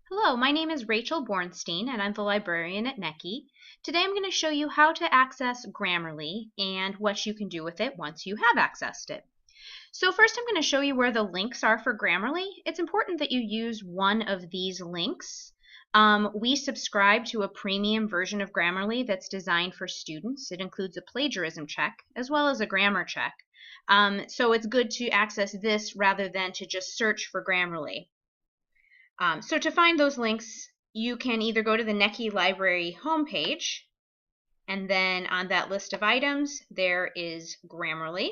Hello, my name is Rachel Bornstein and I'm the librarian at NECI. Today I'm going to show you how to access Grammarly and what you can do with it once you have accessed it. So first I'm going to show you where the links are for Grammarly. It's important that you use one of these links. We subscribe to a premium version of Grammarly that's designed for students. It includes a plagiarism check as well as a grammar check. So it's good to access this rather than to just search for Grammarly. So to find those links, you can either go to the NECI Library homepage, and then on that list of items, there is Grammarly.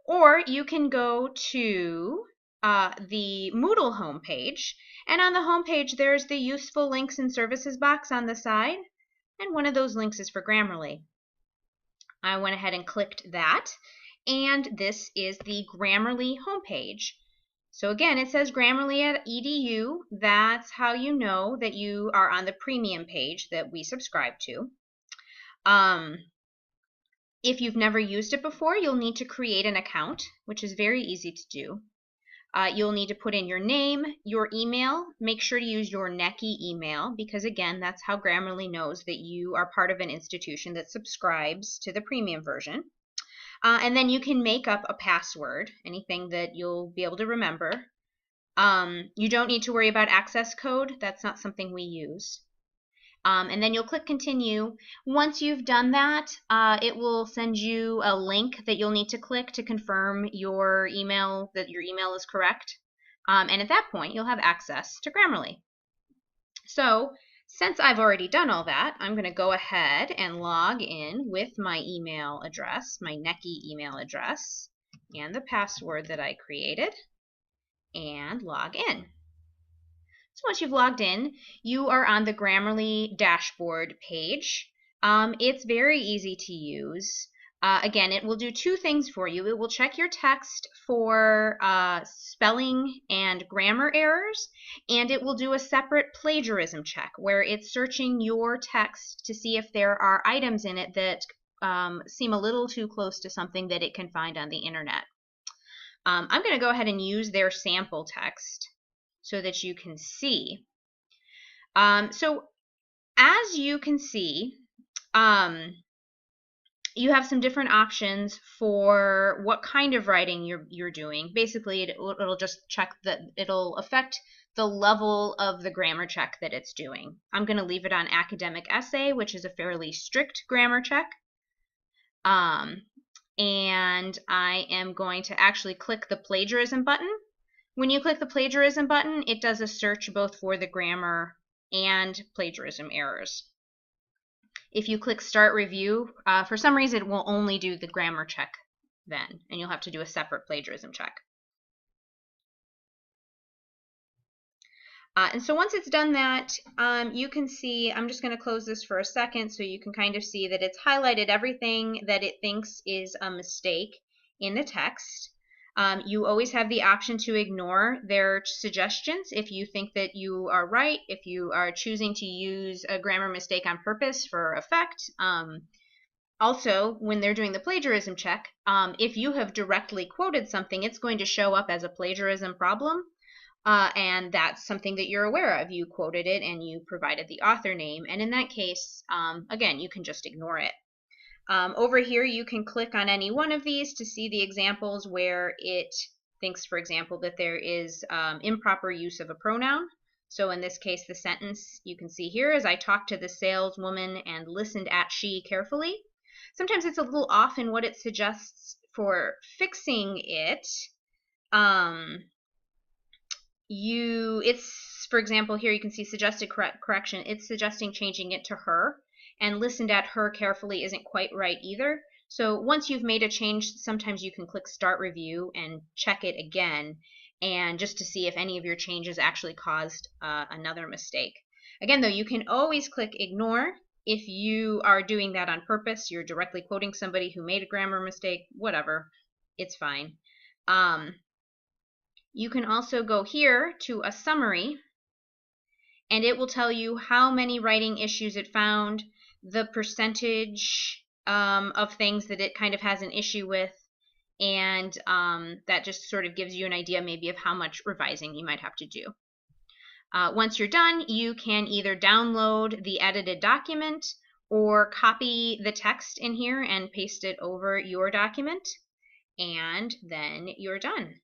Or you can go to the Moodle homepage, and on the homepage, there's the Useful Links and Services box on the side, and one of those links is for Grammarly. I went ahead and clicked that, and this is the Grammarly homepage. So again, it says Grammarly at EDU. That's how you know that you are on the premium page that we subscribe to. If you've never used it before, you'll need to create an account, which is very easy to do. You'll need to put in your name, your email. Make sure to use your NECI email because, again, that's how Grammarly knows that you are part of an institution that subscribes to the premium version. And then you can make up a password, anything that you'll be able to remember. You don't need to worry about access code. That's not something we use. And then you'll click continue. Once you've done that, it will send you a link that you'll need to click to confirm your email, that your email is correct. And at that point, you'll have access to Grammarly. So since I've already done all that, I'm going to go ahead and log in with my email address, my NECI email address, and the password that I created, and log in. So once you've logged in, you are on the Grammarly dashboard page. It's very easy to use. Again, it will do two things for you. It will check your text for spelling and grammar errors, and it will do a separate plagiarism check where it's searching your text to see if there are items in it that seem a little too close to something that it can find on the internet. I'm going to go ahead and use their sample text so that you can see. So as you can see, you have some different options for what kind of writing you're doing. Basically, it'll just check that it'll affect the level of the grammar check that it's doing. I'm going to leave it on academic essay, which is a fairly strict grammar check. And I am going to actually click the plagiarism button. When you click the plagiarism button, it does a search both for the grammar and plagiarism errors. If you click Start Review, for some reason it will only do the grammar check then, and you'll have to do a separate plagiarism check. And so once it's done that, you can see, I'm just going to close this for a second so you can kind of see that it's highlighted everything that it thinks is a mistake in the text. You always have the option to ignore their suggestions if you think that you are right, if you are choosing to use a grammar mistake on purpose for effect. Also, when they're doing the plagiarism check, if you have directly quoted something, it's going to show up as a plagiarism problem. And that's something that you're aware of. You quoted it and you provided the author name. And in that case, again, you can just ignore it. Over here, you can click on any one of these to see the examples where it thinks, for example, that there is improper use of a pronoun. So in this case, the sentence you can see here is, I talked to the saleswoman and listened at she carefully. Sometimes it's a little off in what it suggests for fixing it. It's, for example, here you can see suggested correction. It's suggesting changing it to her, and listened at her carefully isn't quite right either. So once you've made a change, sometimes you can click Start Review and check it again, and just to see if any of your changes actually caused another mistake. Again, though, you can always click Ignore if you are doing that on purpose. You're directly quoting somebody who made a grammar mistake, whatever, it's fine. You can also go here to a summary, and it will tell you how many writing issues it found, the percentage of things that it kind of has an issue with, and that just sort of gives you an idea maybe of how much revising you might have to do. Once you're done, you can either download the edited document or copy the text in here and paste it over your document, and then you're done.